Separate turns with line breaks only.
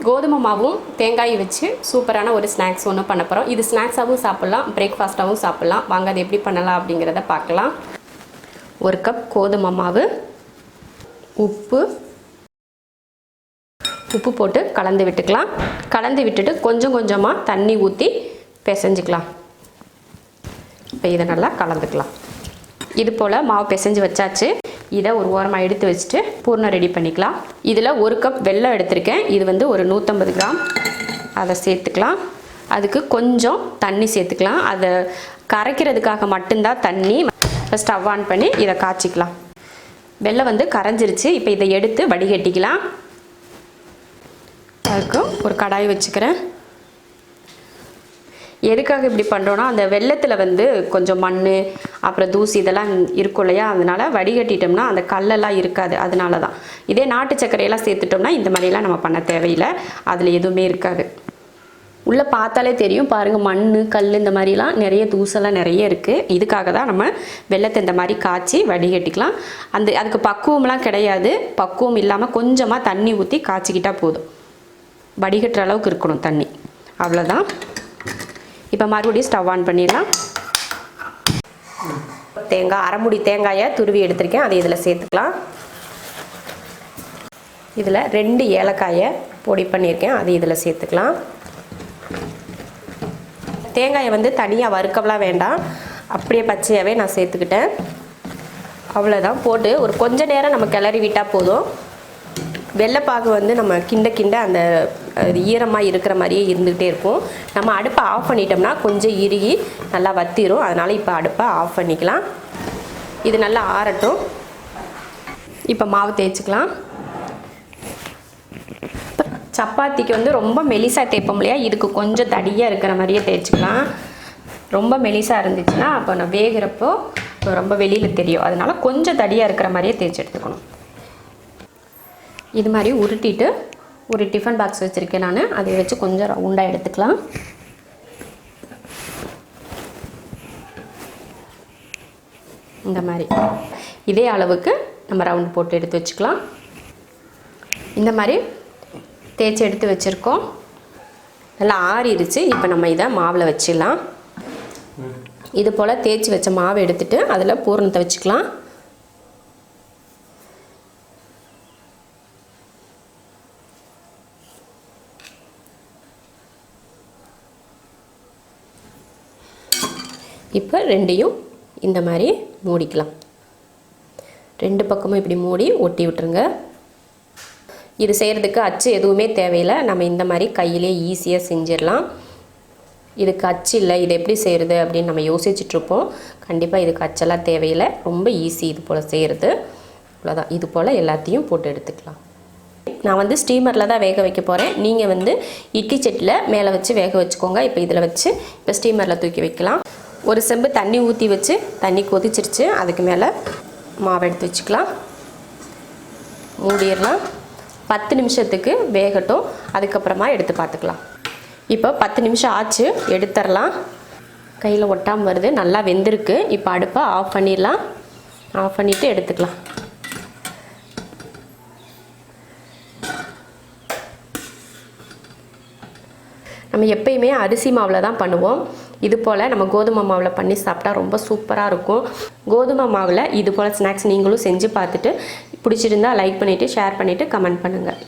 கோதுமை மாவும் தேங்காயும் வச்சு சூப்பரான ஒரு ஸ்நாக்ஸ் ஒன்று பண்ண போகிறோம். இது ஸ்நாக்ஸாகவும் சாப்பிட்லாம், பிரேக்ஃபாஸ்ட்டாகவும் சாப்பிட்லாம். வாங்க அது எப்படி பண்ணலாம் அப்படிங்கிறத பார்க்கலாம். 1 கப் கோதுமை மாவு, உப்பு போட்டு கலந்து விட்டுக்கலாம். கலந்து விட்டுட்டு கொஞ்சம் கொஞ்சமாக தண்ணி ஊற்றி பிசைஞ்சிக்கலாம். இப்போ இதை நல்லா கலந்துக்கலாம். இது போல் மாவு பிசைஞ்சு வச்சாச்சு. இதை ஒரு ஓரமாக எடுத்து வச்சுட்டு பூர்ணம் ரெடி பண்ணிக்கலாம். இதில் 1 கப் வெல்லம் எடுத்திருக்கேன். இது வந்து ஒரு 150 கிராம். அதை சேர்த்துக்கலாம். அதுக்கு கொஞ்சம் தண்ணி சேர்த்துக்கலாம். அதை கரைக்கிறதுக்காக மட்டும்தான் தண்ணி. ஸ்டவ் ஆன் பண்ணி இதை காய்ச்சிக்கலாம். வெல்லம் வந்து கரைஞ்சிருச்சு. இப்போ இதை எடுத்து வடிகட்டிக்கலாம். அதுக்கு ஒரு கடாய் வச்சுக்கிறேன். எதுக்காக இப்படி பண்ணுறோன்னா, அந்த வெள்ளத்தில் வந்து கொஞ்சம் மண் அப்புறம் தூசி இதெல்லாம் இருக்கும் இல்லையா, அதனால் வடிகட்டிட்டோம்னா அந்த கல்லெல்லாம் இருக்காது. அதனால தான். இதே நாட்டு சர்க்கரையெல்லாம் சேர்த்துட்டோம்னா இந்த மாதிரிலாம் நம்ம பண்ண தேவையில்லை. அதில் எதுவுமே இருக்காது. உள்ளே பார்த்தாலே தெரியும் பாருங்கள், மண் கல் இந்த மாதிரிலாம் நிறைய தூசெல்லாம் நிறைய இருக்குது. இதுக்காக தான் நம்ம வெள்ளத்தை இந்த மாதிரி காய்ச்சி வடிகட்டிக்கலாம். அதுக்கு பக்குவம்லாம் கிடையாது. பக்குவம் இல்லாமல் கொஞ்சமாக தண்ணி ஊற்றி காய்ச்சிக்கிட்டால் போதும். வடிகட்டுற அளவுக்கு இருக்கணும் தண்ணி, அவ்வளோதான். இப்போ மறுபடியும் ஸ்டவ் ஆன் பண்ணிடலாம். தேங்காய், அரைமுடி தேங்காயை துருவி எடுத்திருக்கேன். அதை இதில் சேர்த்துக்கலாம். இதில் 2 ஏலக்காயை பொடி பண்ணியிருக்கேன். அதை இதில் சேர்த்துக்கலாம். தேங்காயை வந்து தனியாக வறுக்கலாம் வேண்டாம், அப்படியே பச்சையாகவே நான் சேர்த்துக்கிட்டேன். அவ்வளோதான். போட்டு ஒரு கொஞ்ச நேரம் நம்ம கிளறி விட்டால் போதும். வெள்ளைப்பாகு வந்து நம்ம கிண்ட அந்த ஈரமாக இருக்கிற மாதிரியே இருந்துகிட்டே இருக்கும். நம்ம அடுப்பை ஆஃப் பண்ணிட்டோம்னா கொஞ்சம் இறுகி நல்லா வத்திரும். அதனால் இப்போ அடுப்பை ஆஃப் பண்ணிக்கலாம். இது நல்லா ஆறட்டும். இப்போ மாவு தேய்ச்சிக்கலாம். சப்பாத்திக்கு வந்து ரொம்ப மெலிசாக தேய்ப்போம் இல்லையா, இதுக்கு கொஞ்சம் தடியாக இருக்கிற மாதிரியே தேய்ச்சிக்கலாம். ரொம்ப மெலிசாக இருந்துச்சுன்னா அப்போ நான் வேகிறப்போ ரொம்ப வெளியில் தெரியும். அதனால் கொஞ்சம் தடியாக இருக்கிற மாதிரியே தேய்ச்சி எடுத்துக்கணும். இது மாதிரி உருட்டிட்டு ஒரு டிஃபன் பாக்ஸ் வச்சுருக்கேன் நான். அதை வச்சு கொஞ்சம் ரவுண்டாக எடுத்துக்கலாம். இந்த மாதிரி இதே அளவுக்கு நம்ம ரவுண்ட் போட்டு எடுத்து வச்சுக்கலாம். இந்த மாதிரி தேய்ச்சி எடுத்து வச்சுருக்கோம். நல்லா ஆறிடுச்சு. இப்போ நம்ம இதை மாவில் வச்சிடலாம். இது போல் தேய்ச்சி வச்ச மாவை எடுத்துகிட்டு அதில் பூரணத்தை வச்சுக்கலாம். இப்போ ரெண்டையும் இந்த மாதிரி மூடிக்கலாம். 2 பக்கமும் இப்படி மூடி ஒட்டி விட்டுருங்க. இது செய்கிறதுக்கு அச்சு எதுவுமே தேவையில்லை. நம்ம இந்த மாதிரி கையிலே ஈஸியாக செஞ்சிடலாம். இதுக்கு அச்சு இல்லை, இது எப்படி செய்கிறது அப்படின்னு நம்ம யோசிச்சுட்ருப்போம். கண்டிப்பாக இதுக்கு அச்செல்லாம் தேவையில்லை. ரொம்ப ஈஸி இது போல் செய்கிறது. அவ்வளோதான். இது போல் எல்லாத்தையும் போட்டு எடுத்துக்கலாம். நான் வந்து ஸ்டீமரில் தான் வேக வைக்க போகிறேன். நீங்கள் வந்து இட்லி சட்டியில் மேலே வச்சு வேக வச்சுக்கோங்க. இப்போ இதில் வச்சு இப்போ ஸ்டீமரில் தூக்கி வைக்கலாம். ஒரு செம்பு தண்ணி ஊற்றி வச்சு தண்ணி கொதிச்சிருச்சு. அதுக்கு மேலே மாவு எடுத்து வச்சுக்கலாம். மூடிடலாம். 10 நிமிஷத்துக்கு வேகட்டும். அதுக்கப்புறமா எடுத்து பார்த்துக்கலாம். இப்போ 10 நிமிஷம் ஆச்சு. எடுத்துடலாம். கையில் ஒட்டாமல் வருது. நல்லா வெந்திருக்கு. இப்போ அடுப்பை ஆஃப் பண்ணிடலாம். ஆஃப் பண்ணிவிட்டு எடுத்துக்கலாம். நம்ம எப்பயுமே அரிசி மாவில் தான் பண்ணுவோம். இது போல் நம்ம கோதுமை மாவில் பண்ணி சாப்பிட்டா ரொம்ப சூப்பராக இருக்கும். கோதுமை மாவில் இது போல் ஸ்நாக்ஸ் நீங்களும் செஞ்சு பார்த்துட்டு பிடிச்சிருந்தா லைக் பண்ணிவிட்டு ஷேர் பண்ணிவிட்டு கமெண்ட் பண்ணுங்கள்.